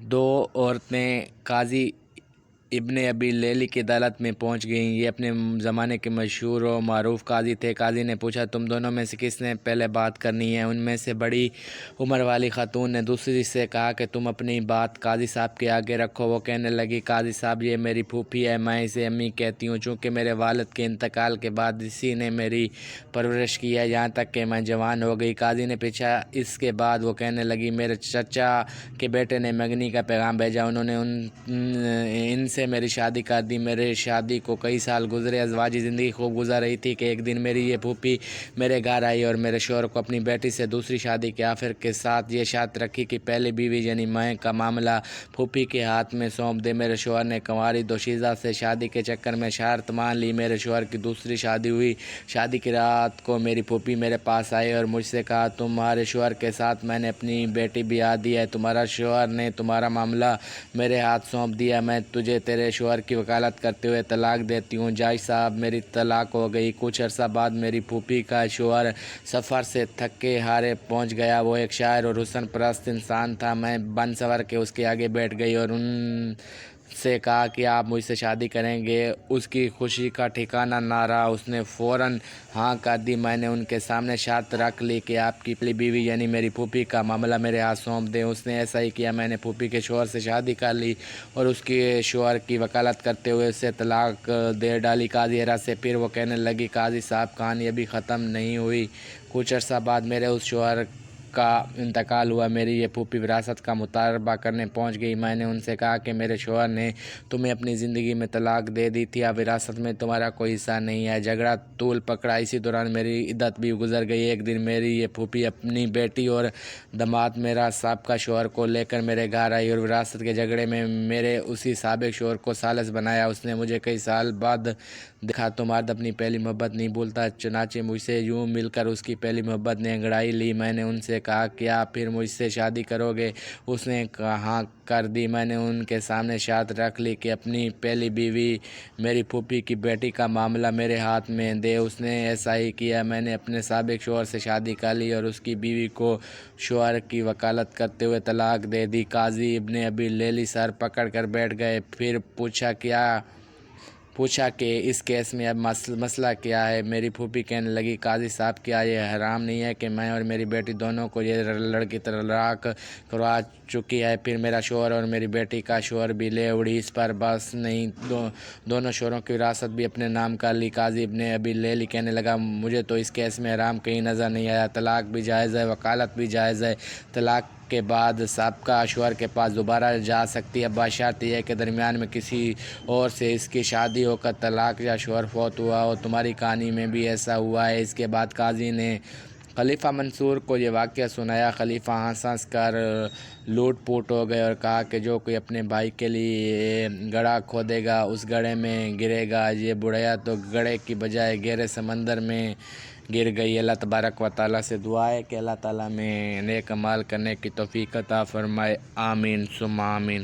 دو عورتیں قاضی ابن ابی لیلی کی عدالت میں پہنچ گئیں۔ یہ اپنے زمانے کے مشہور و معروف قاضی تھے۔ قاضی نے پوچھا، تم دونوں میں سے کس نے پہلے بات کرنی ہے؟ ان میں سے بڑی عمر والی خاتون نے دوسری سے کہا کہ تم اپنی بات قاضی صاحب کے آگے رکھو۔ وہ کہنے لگی، قاضی صاحب، یہ میری پھوپھی ہے، میں اسے امی کہتی ہوں، چونکہ میرے والد کے انتقال کے بعد اسی نے میری پرورش کی ہے یہاں تک کہ میں جوان ہو گئی۔ قاضی نے پوچھا، اس کے بعد؟ وہ کہنے لگی، میرے چچا کے بیٹے نے منگنی کا پیغام بھیجا، انہوں نے ان سے میری شادی کر دی۔ میری شادی کو کئی سال گزرے، ازدواجی زندگی خوب گزر رہی تھی کہ ایک دن میری یہ پھوپھی میرے گھر آئی اور میرے شوہر کو اپنی بیٹی سے دوسری شادی کے آفر کے ساتھ یہ شرط رکھی کہ پہلی بیوی یعنی میں کا معاملہ پھوپھی کے ہاتھ میں سونپ دے۔ میرے شوہر نے کنواری دوشیزہ سے شادی کے چکر میں شرط مان لی۔ میرے شوہر کی دوسری شادی ہوئی۔ شادی کی رات کو میری پھوپھی میرے پاس آئی اور مجھ سے کہا، تمہارے شوہر کے ساتھ میں نے اپنی بیٹی بیاہ دی ہے، تمہارا شوہر نے تمہارا معاملہ میرے ہاتھ سونپ دیا، میں تجھے تیرے شوہر کی وکالت کرتے ہوئے طلاق دیتی ہوں۔ جج صاحب، میری طلاق ہو گئی۔ کچھ عرصہ بعد میری پھوپھی کا شوہر سفر سے تھکے ہارے پہنچ گیا۔ وہ ایک شاعر اور حسن پرست انسان تھا۔ میں بن سور کے اس کے آگے بیٹھ گئی اور ان سے کہا کہ آپ مجھ سے شادی کریں گے؟ اس کی خوشی کا ٹھکانہ نہ رہا، اس نے فوراً ہاں کر دی۔ میں نے ان کے سامنے شرط رکھ لی کہ آپ کی پہلی بیوی یعنی میری پھوپھی کا معاملہ میرے ہاتھ سونپ دیں۔ اس نے ایسا ہی کیا۔ میں نے پھوپھی کے شوہر سے شادی کر لی اور اس کے شوہر کی وکالت کرتے ہوئے اسے طلاق دے ڈالی۔ قاضی حیرت سے پھر وہ کہنے لگی، قاضی صاحب، کہانی ابھی ختم نہیں ہوئی۔ کچھ عرصہ بعد میرے اس شوہر کا انتقال ہوا۔ میری یہ پھوپھی وراثت کا مطالبہ کرنے پہنچ گئی۔ میں نے ان سے کہا کہ میرے شوہر نے تمہیں اپنی زندگی میں طلاق دے دی تھی، اب وراثت میں تمہارا کوئی حصہ نہیں ہے۔ جھگڑا طول پکڑا۔ اسی دوران میری عدت بھی گزر گئی۔ ایک دن میری یہ پھوپھی اپنی بیٹی اور داماد میرا سابقہ شوہر کو لے کر میرے گھر آئی اور وراثت کے جھگڑے میں میرے اسی سابق شوہر کو ثالث بنایا۔ اس نے مجھے کئی سال بعد دیکھا تو مرد اپنی پہلی محبت نہیں بھولتا، چنانچہ مجھ سے یوں مل کر اس کی پہلی محبت نے انگڑائی لی۔ میں نے ان سے کہا، کیا پھر مجھ سے شادی کرو گے؟ اس نے ہاں کر دی۔ میں نے ان کے سامنے شرط رکھ لی کہ اپنی پہلی بیوی میری پھوپھی کی بیٹی کا معاملہ میرے ہاتھ میں دے۔ اس نے ایسا ہی کیا۔ میں نے اپنے سابق شوہر سے شادی کر لی اور اس کی بیوی کو شوہر کی وکالت کرتے ہوئے طلاق دے دی۔ قاضی ابن ابی لیلی سر پکڑ کر بیٹھ گئے۔ پھر پوچھا کہ اس کیس میں اب مسئلہ کیا ہے؟ میری پھوپھی کہنے لگی، قاضی صاحب، کیا یہ حرام نہیں ہے کہ میں اور میری بیٹی دونوں کو یہ لڑکی طلاق کروا چکی ہے؟ پھر میرا شوہر اور میری بیٹی کا شوہر بھی لے اڑی۔ اس پر بس نہیں، دونوں شوہروں کی وراثت بھی اپنے نام کر لی۔ قاضی ابن ابی لیلی کہنے لگا، مجھے تو اس کیس میں حرام کہیں نظر نہیں آیا۔ طلاق بھی جائز ہے، وکالت بھی جائز ہے۔ طلاق کے بعد سابقہ شوہر کے پاس دوبارہ جا سکتی ہے، بشرط یہ کہ درمیان میں کسی اور سے اس کی شادی ہو کر طلاق یا شوہر فوت ہوا ہو۔ تمہاری کہانی میں بھی ایسا ہوا ہے؟ اس کے بعد قاضی نے خلیفہ منصور کو یہ واقعہ سنایا۔ خلیفہ ہنس ہنس کر لوٹ پوٹ ہو گئے اور کہا کہ جو کوئی اپنے بھائی کے لیے گڑھا کھودے گا اس گڑھے میں گرے گا۔ یہ بڑھیا تو گڑھے کی بجائے گہرے سمندر میں گر گئی۔ اللہ تبارک و تعالیٰ سے دعا ہے کہ اللہ تعالیٰ میں نیک اعمال کرنے کی توفیق عطا فرمائے۔ آمین ثم آمین۔